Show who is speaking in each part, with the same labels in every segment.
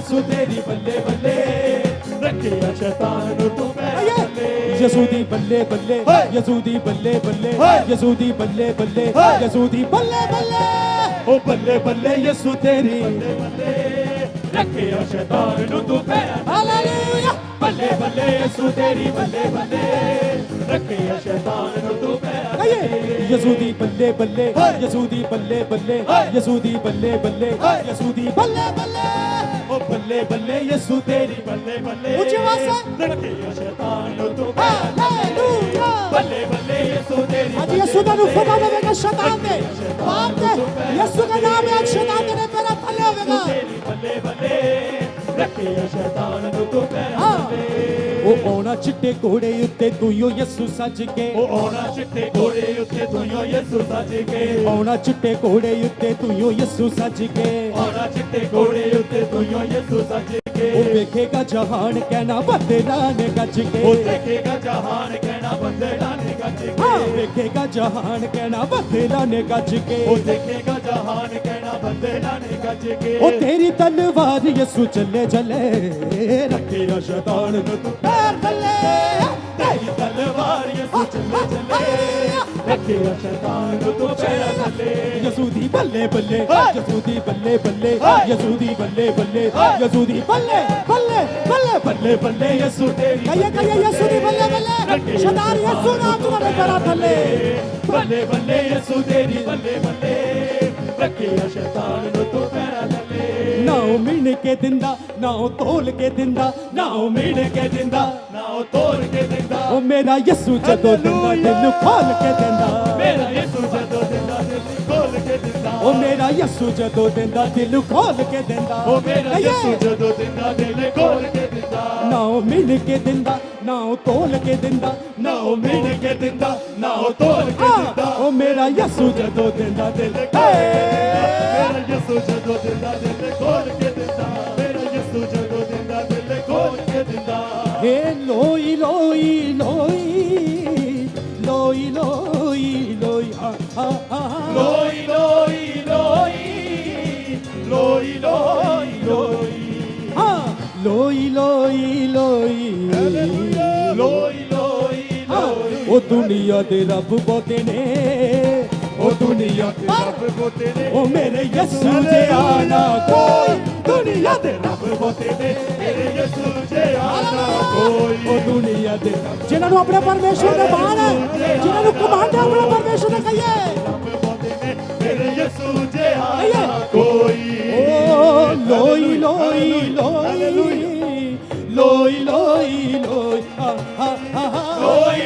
Speaker 1: यसू तेरी बल्ले बल्ले रखे शैतान नु तू पैर थल्ले यसू दी बल्ले बल्ले यसू दी बल्ले बल्ले यसू दी बल्ले बल्ले यसू दी बल्ले बल्ले ओ बल्ले बल्ले यसू तेरी बल्ले बल्ले रखे शैतान नु तू पैर हालेलुया बल्ले बल्ले यसू तेरी बल्ले बल्ले रखे शैतान नु तू पैर यसू दी बल्ले बल्ले यसू दी बल्ले बल्ले यसू दी बल्ले बल्ले यसू दी बल्ले बल्ले ओ बल्ले बल्ले यसू तेरी बल्ले बल्ले ऊंची आवाज से रखे शैतान नु तू पैर हालेलुया बल्ले बल्ले यसू तेरी आज यसू दा नु फटा देगा शैतान दे बाप दे यसू का नाम है शैतान तेरे पैर थल्ले होवेगा बल्ले बल्ले रखे शैतान नु तू पैर ओ ओना चिट्टे घोड़े उत्ते तूयो यसू सज के ओ ओना चिट्टे घोड़े उत्ते तूयो यसू सज के ओना चिट्टे घोड़े उत्ते तूयो यसू सज के ओना चिट्टे घोड़े उत्ते तूयो यसू सज के ओ देखेगा जहान कहना बदला ने गज के ओ देखेगा जहान कहना बदला ने गज के ओ देखेगा जहान कहना बदला ने गज के ओ देखेगा जहान कहना बदला ने गज के ओ तेरी तलवार यसू चले चले रखे शैतान नु तू पैर थल्ले तेरी तलवार यसू चले चले रखे शैतान नु तू पैर थल्ले यसू दी बल्ले बल्ले यसू दी बल्ले बल्ले यसू दी बल्ले बल्ले यसू दी बल्ले बल्ले बल्ले बल्ले बल्ले यसू तेरी कहिए यसू दी बल्ले बल्ले शैतान यसू नाम तुम्हारे पैर थल्ले बल्ले बल्ले यसू तेरी बल्ले बल्ले रखे शैतान नु तू पैर थल्ले ना मिण के दिंदा ना तोल के दिंदा ना मिण के दिंदा ना तोल के दिंदा ओ मेरा यसू जदों दिंदा दिल खोल के दिंदा मेरा यसू जदों दिंदा दिल खोल के दिंदा ओ मेरा यसू जदों दिंदा दिल खोल के दिंदा ओ मेरा यसू जदों दिंदा दिल खोल के दिंदा ना मिण के दिंदा ना तोल के दिंदा ना मिण के दिंदा ना तोल के दिंदा ओ मेरा यसू जदों दिंदा दिल मेरा यसू जदों दिंदा दिल खोल के दिंदा मेरा यसू जदों दिंदा दिल खोल के दिंदा हे लोई लोई लोई लोई लोई लोई लोई लोई लोई लोई लोई लोई हाँ लोई लोई लोई लोई लोई ओ दुनिया दे रब बोते ने ओ दुनिया दे रब बोते ने ओ मेरे यसू जे आना कोई दुनिया दे रब बोते ने मेरे यसू जे आना कोई ओ दुनिया दे जिन्हां नु अपने परमेश्वर दे मान है जिन्हां नु कमांड है अपने परमेश्वर दे कहिए रब बोते ने मेरे यसू जे आना कोई ओ लोई लोई लोई लोई लोई लोई लोई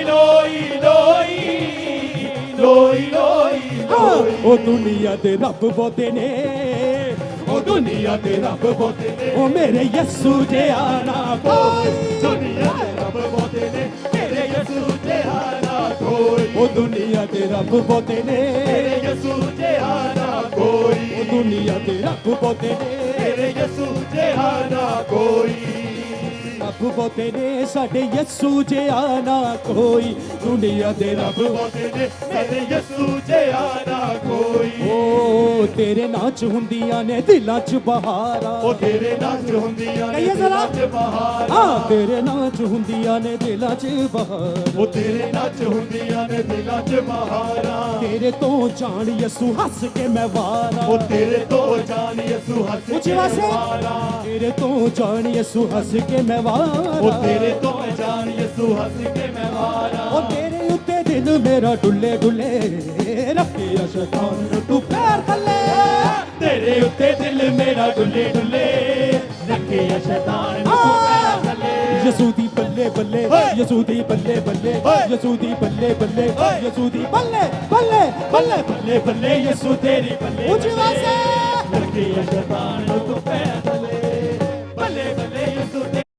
Speaker 1: लोई लोई लोई लोई ओ दुनिया दे रब बोते ने ओ दुनिया दे रब बोते ने ओ मेरे यसू जे आना कोई दुनिया दे रब बोते ने मेरे यसू जे आना कोई ओ दुनिया दे रब बोते ने मेरे यसू जे आना कोई ओ दुनिया दे रब बोते ने मेरे यसू जे आना कोई रब बोते ने साडे यसू जे आना कोई दुनिया दे रब बोते ने साडे यसू जे आना कोई ओ तेरे नाच हुंदियां ने दिलां च बहारा ओ तेरे नाच हुंदियां ने दिलां च बहारा हां तेरे नाच हुंदियां ने दिलां च बहारा ओ तेरे नाच हुंदियां ने दिलां च बहारा तेरे तो जान यसू हंस के मैं वारा ओ तेरे तो जान यसू हंस के मैं वारा तेरे तो जान यसू हंस के मैं ओ तेरे तो मैं जान यसू हंस के मैं वारा ओ तेरे उत्ते दिल मेरा डुले डुले रखे शैतान तू पैर थल्ले तेरे उत्ते दिल मेरा डुले डुले रखे शैतान तू पैर थल्ले यसू दी बल्ले बल्ले यसू दी बल्ले बल्ले यसू दी बल्ले बल्ले यसू दी बल्ले बल्ले बल्ले बल्ले बल्ले यसू तेरी बल्ले ऊंची आवाज से रखे शैतान तू पैर थल्ले